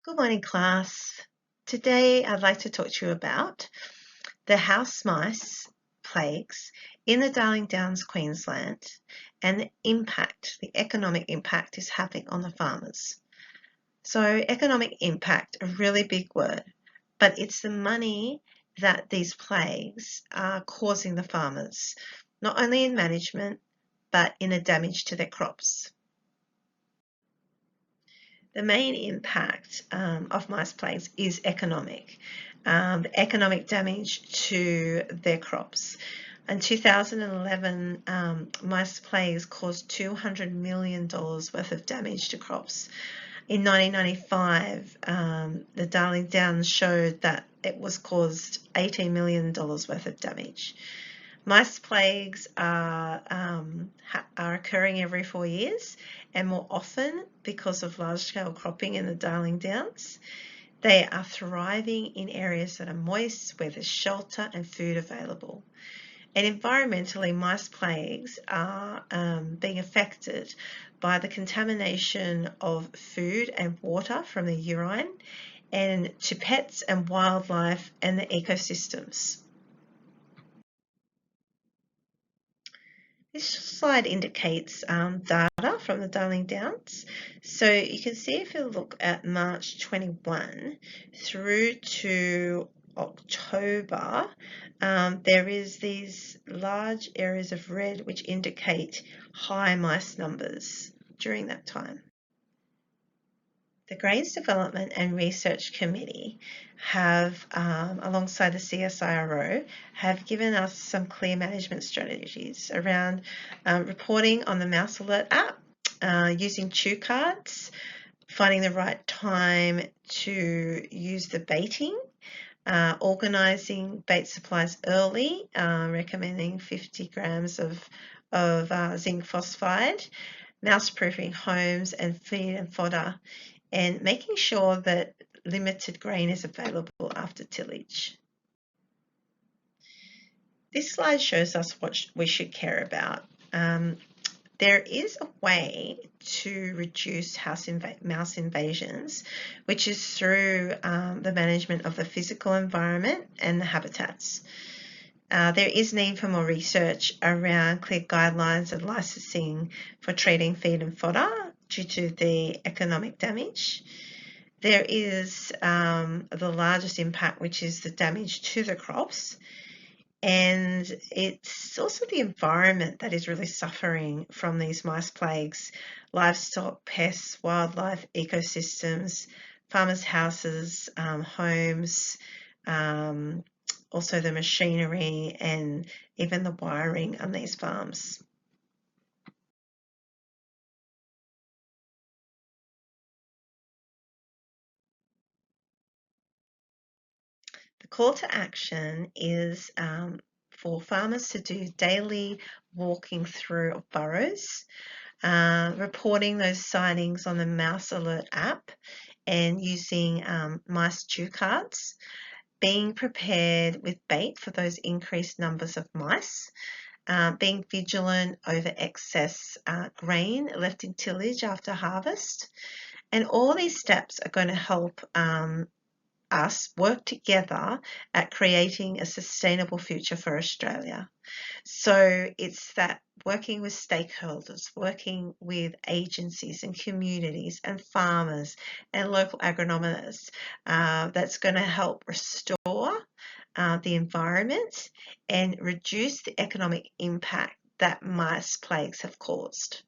Good morning, class. Today I'd like to talk to you about the house mice plagues in the Darling Downs, Queensland, and the economic impact is having on the farmers. So economic impact, a really big word, but it's the money that these plagues are causing the farmers, not only in management, but in a damage to their crops. The main impact of mice plagues is economic, the economic damage to their crops. In 2011, mice plagues caused $200 million worth of damage to crops. In 1995, the Darling Downs showed that it was caused $18 million worth of damage. Mice plagues are occurring every 4 years and more often because of large-scale cropping in the Darling Downs. They are thriving in areas that are moist, where there's shelter and food available. And environmentally, mice plagues are being affected by the contamination of food and water from the urine and to pets and wildlife and the ecosystems. This slide indicates data from the Darling Downs. So you can see if you look at March 21 through to October, there is these large areas of red which indicate high mice numbers during that time. The Grains Development and Research Committee have, alongside the CSIRO, have given us some clear management strategies around reporting on the Mouse Alert app, using chew cards, finding the right time to use the baiting, organising bait supplies early, recommending 50 grams of zinc phosphide, mouse-proofing homes and feed and fodder, and making sure that limited grain is available after tillage. This slide shows us what we should care about. There is a way to reduce mouse invasions, which is through the management of the physical environment and the habitats. There is need for more research around clear guidelines of licensing for treating feed and fodder due to the economic damage. There is the largest impact, which is the damage to the crops. And it's also the environment that is really suffering from these mice plagues: livestock, pests, wildlife, ecosystems, farmers' houses, homes, also the machinery and even the wiring on these farms. The call to action is for farmers to do daily walking through of burrows, reporting those sightings on the Mouse Alert app and using mice chew cards, being prepared with bait for those increased numbers of mice, being vigilant over excess grain left in tillage after harvest. And all these steps are going to help us work together at creating a sustainable future for Australia. So it's that working with stakeholders, working with agencies and communities and farmers and local agronomists that's going to help restore the environment and reduce the economic impact that mice plagues have caused.